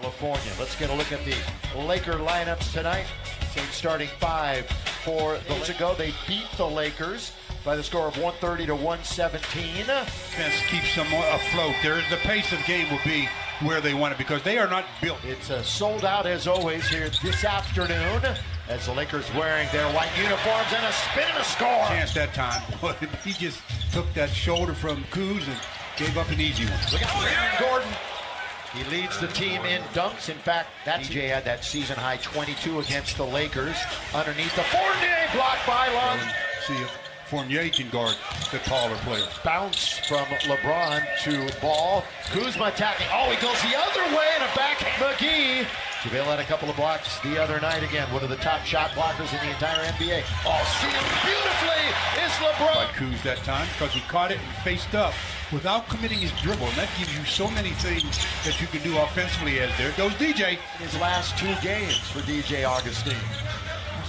California. Let's get a look at the Laker lineups tonight. Same starting five for the weeks ago. They beat the Lakers by the score of 130 to 117. Defense keeps them afloat. The pace of the game will be where they want it because they are not built. It's sold out as always here this afternoon as the Lakers wearing their white uniforms and a spin and a score. Chance that time. He just took that shoulder from Kuz and gave up an easy one. Look at Aaron Gordon. He leads the team in dunks. In fact, DJ had that season high 22 against the Lakers. Underneath the Fournier, blocked by Lon. See if Fournier can guard the taller player. Bounce from LeBron to Ball. Kuzma attacking. Oh, he goes the other way and a back. McGee. JaVale had a couple of blocks the other night again. One of the top shot blockers in the entire NBA. Oh, sealed beautifully is LeBron. By Kuz that time because he caught it and faced up without committing his dribble. And that gives you so many things that you can do offensively as there goes DJ. His last two games for DJ Augustin.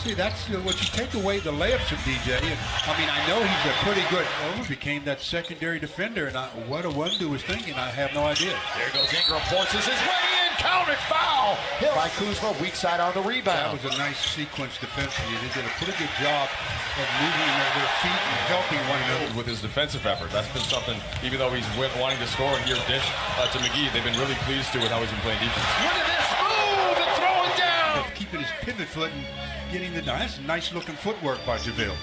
See, that's what you take away the layups from DJ. And, I mean, I know he's a pretty good. Became that secondary defender, and what a one-do was thinking, I have no idea. There goes Ingram, forces his way in, counted foul by Kuzma, weak side on the rebound. That was a nice sequence defensively. They did a pretty good job of moving their feet and helping one another with his defensive effort. That's been something, even though he's wanting to score and here dish to McGee, they've been really pleased to with how he's been playing defense. Look at this move and throw it down. Keeping his pivot foot and getting the nice looking footwork by JaVale.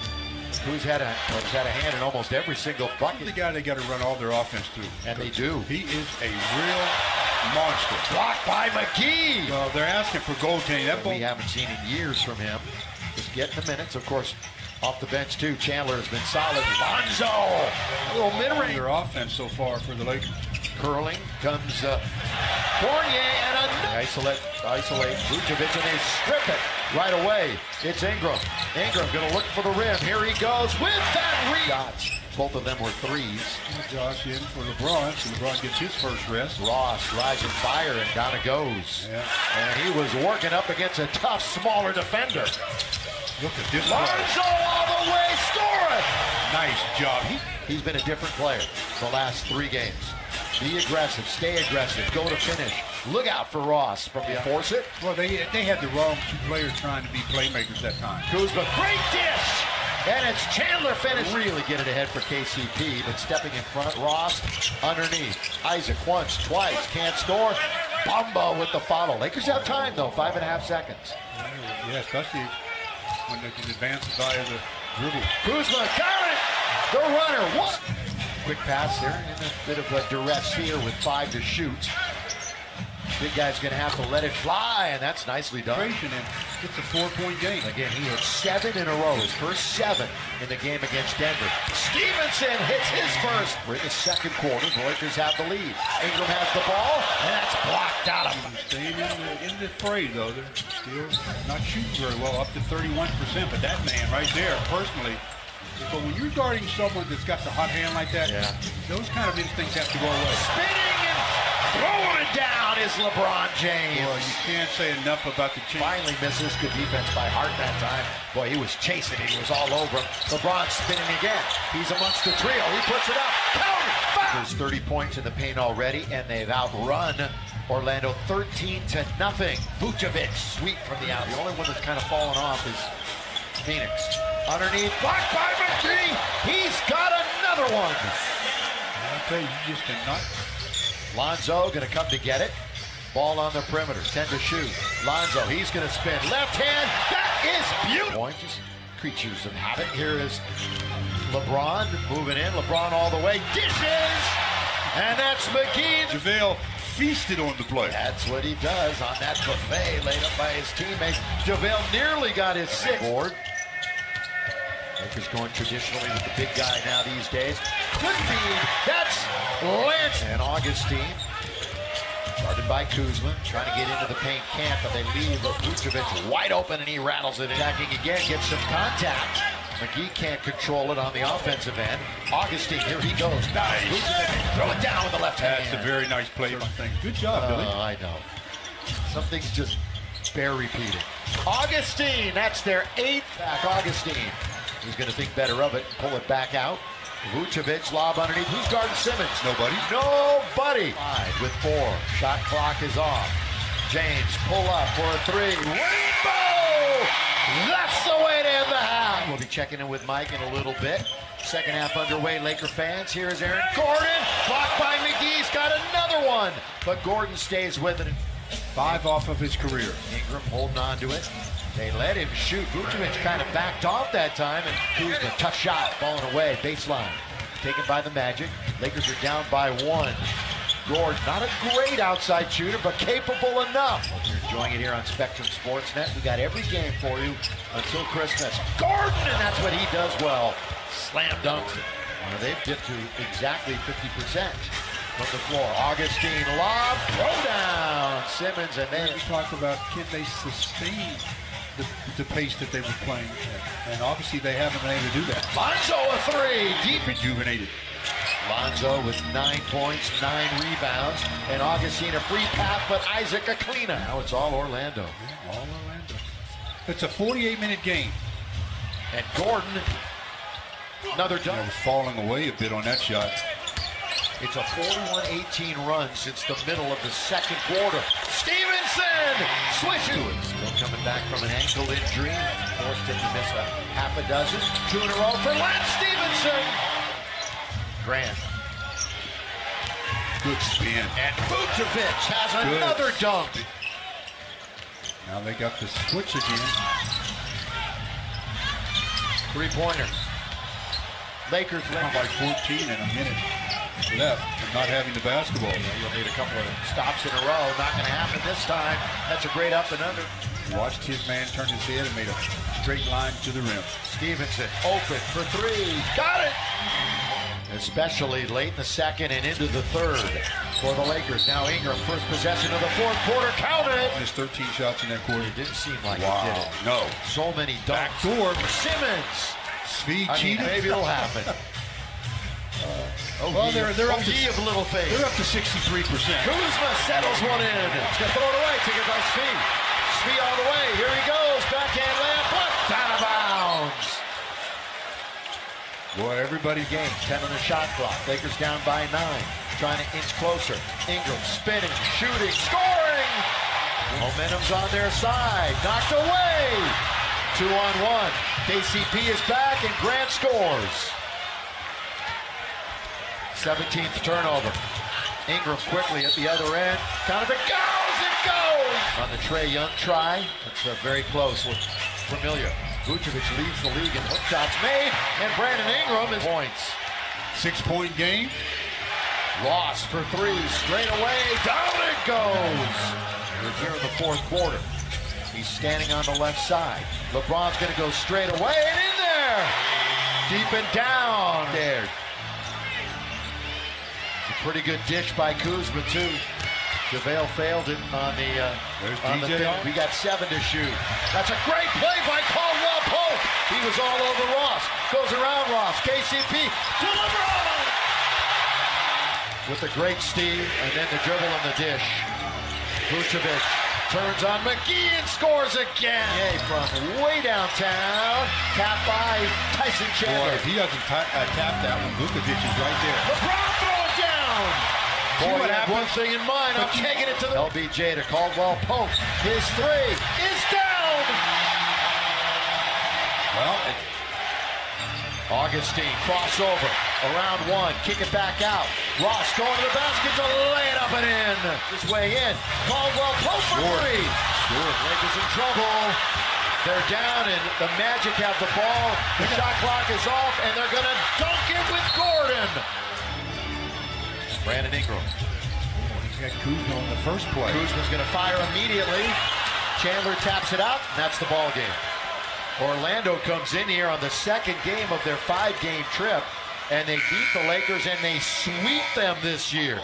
Who's had a hand in almost every single bucket. The guy they got to run all their offense through. And they do. He is a real monster. Blocked by McGee. Well, they're asking for goaltending. That we haven't seen in years from him. Just getting the minutes, of course. Off the bench too, Chandler has been solid. Lonzo, a little mid-range. Their offense so far for the Lakers. Curling comes Fournier and another. Isolate Vucevic and they strip it right away. It's Ingram. Ingram gonna look for the rim. Here he goes with that shots. Both of them were threes. Josh in for LeBron, so LeBron gets his first rest. Ross rising fire and down it goes. Yeah. And he was working up against a tough, smaller defender. Look at this. Lonzo all the way, scoring! Nice job. He's been a different player the last 3 games. Be aggressive, stay aggressive, go to finish. Look out for Ross from the force it. Well, they had the wrong 2 players trying to be playmakers that time. Kuzma, great dish! And it's Chandler finish. Really get it ahead for KCP, but stepping in front, Ross underneath. Isaac once, twice, can't score. Bamba with the follow. Lakers have time though, 5.5 seconds. Yeah, especially when they can advance via the dribble. Kuzma got it! The runner, what? Quick pass there, in a bit of a duress here with 5 to shoot. Big guy's gonna have to let it fly, and that's nicely done. And it's a 4-point game. Again, he hit 7 in a row, his first 7 in the game against Denver. Stevenson hits his first. We're in the second quarter, the Lakers have the lead. Ingram has the ball, and that's blocked out of him. Staying in the fray, though. They're still not shooting very well, up to 31%, but that man right there, personally, but when you're guarding someone that's got the hot hand like that, those kind of instincts have to go away. Spinning and throwing it down is LeBron James. Well, you can't say enough about the change. Finally misses. Good defense by Hart that time. Boy, he was chasing it. He was all over him. LeBron spinning again. He's amongst the trio. He puts it up. Count it. There's 30 points in the paint already, and they've outrun Orlando 13-0. Vucevic, sweep from the out. The only one that's kind of fallen off is Phoenix. Underneath, blocked by McGee. He's got another one. I'll tell you, you just cannot. Lonzo gonna come to get it. Ball on the perimeter, 10 to shoot. Lonzo, he's gonna spin. Left hand, that is beautiful. Just creatures of habit. Here is LeBron moving in. LeBron all the way, dishes! And that's McGee. JaVale feasted on the play. That's what he does on that buffet laid up by his teammates. JaVale nearly got his 6th board. Lakers going traditionally with the big guy now these days. Good feed. That's Lance. And Augustine, guarded by Kuzma, trying to get into the paint, can't, but they leave Vucevic wide open and he rattles it. Attacking again, gets some contact. McGee can't control it on the offensive end. Augustine, here he goes. Nice. Vucevic, throw it down with the left hand. That's a very nice play. Good job, Billy. I know. Some things just bear repeating. Augustine, that's their 8th back. Augustine. He's going to think better of it, pull it back out. Vucevic, lob underneath. Who's guarding Simmons? Nobody. Nobody. 5 with 4. Shot clock is off. James, pull up for a three. Rainbow! That's the way to end the half. We'll be checking in with Mike in a little bit. Second half underway, Laker fans. Here is Aaron Gordon. Blocked by McGee. He's got another one. But Gordon stays with it. 5 off of his career. Ingram holding on to it. They let him shoot. Vucevic kind of backed off that time. And Kuzma, tough shot, falling away. Baseline. Taken by the Magic. Lakers are down by 1. Gordon, not a great outside shooter, but capable enough. Hope you're enjoying it here on Spectrum Sportsnet. We got every game for you until Christmas. Gordon, and that's what he does well. Slam dunks it. Well, they've dipped to exactly 50% from the floor. Augustine, lob, throw down. Simmons, and then we talked about can they sustain the pace that they were playing, and obviously they haven't been able to do that. Lonzo a three, deep. Rejuvenated. Lonzo with 9 points, 9 rebounds, and Augustine a free pass, but Isaac a cleanup. Now it's all Orlando. Yeah, all Orlando. It's a 48-minute game. And Gordon, another dunk. I was falling away a bit on that shot. It's a 41-18 run since the middle of the second quarter. Stevenson swishes. Still coming back from an ankle injury. Forced him to miss a half a dozen. 2 in a row for Lance Stevenson. Grant. Good spin. And Vucevic has another dunk. Now they got the switch again. 3-pointer. Lakers Down by 14 and a minute left and not having the basketball. You'll need a couple of stops in a row. Not going to happen this time. That's a great up and under. Watched his man turn his head and made a straight line to the rim. Stevenson open for 3. Got it! Especially late in the second and into the third for the Lakers. Now Ingram, first possession of the fourth quarter. Count it! Missed 13 shots in that quarter. It didn't seem like wow. it, did it? No. So many dunks. Backdoor. Seamus. Svi I cheated. mean, maybe it'll happen. Well, they're up to of little things. They're up to 63%. Kuzma settles one in. He's going to throw it away. Take it by Svi. Svi all the way. Here he goes. Backhand layup. But out of bounds. Boy, everybody Game 10 on the shot clock. Lakers down by 9. Trying to inch closer. Ingram spinning, shooting, scoring. Momentum's on their side. Knocked away. 2-on-1. KCP is back and Grant scores. 17th turnover. Ingram quickly at the other end. Count it goes! It goes! On the Trae Young try. It's very close with Familiar. Vucevic leads the league in hook shots made, and Brandon Ingram is points. 6-point game. Ross for 3, straight away, down it goes. We're here in the fourth quarter. He's standing on the left side. LeBron's going to go straight away, and in there! Deep and down. There. It's a pretty good dish by Kuzma, too. JaVale failed it on the film. We got 7 to shoot. That's a great play by Caldwell Pope. He was all over Ross. Goes around Ross. KCP to LeBron. With a great steal and then the dribble and the dish. Vucevic turns on McGee and scores again. Yay, from way downtown. Tapped by Tyson Chandler. Boy, if he doesn't tap that one, Vucevic is right there. LeBron throw it down. Boy, I have one thing in mind. I'm taking it to the LBJ to Caldwell Pope. His 3 is down. Well, Augustine crossover around 1. Kick it back out. Ross going to the basket to lay it up and in. His way in. Caldwell Pope for 3. Lakers in trouble. They're down and the Magic have the ball. The shot clock is off and they're going to dunk it with Gordon. Brandon Ingram. He's got Kuzma on the first play. Kuzma's going to fire immediately. Chandler taps it out, and that's the ball game. Orlando comes in here on the second game of their 5-game trip, and they beat the Lakers, and they sweep them this year.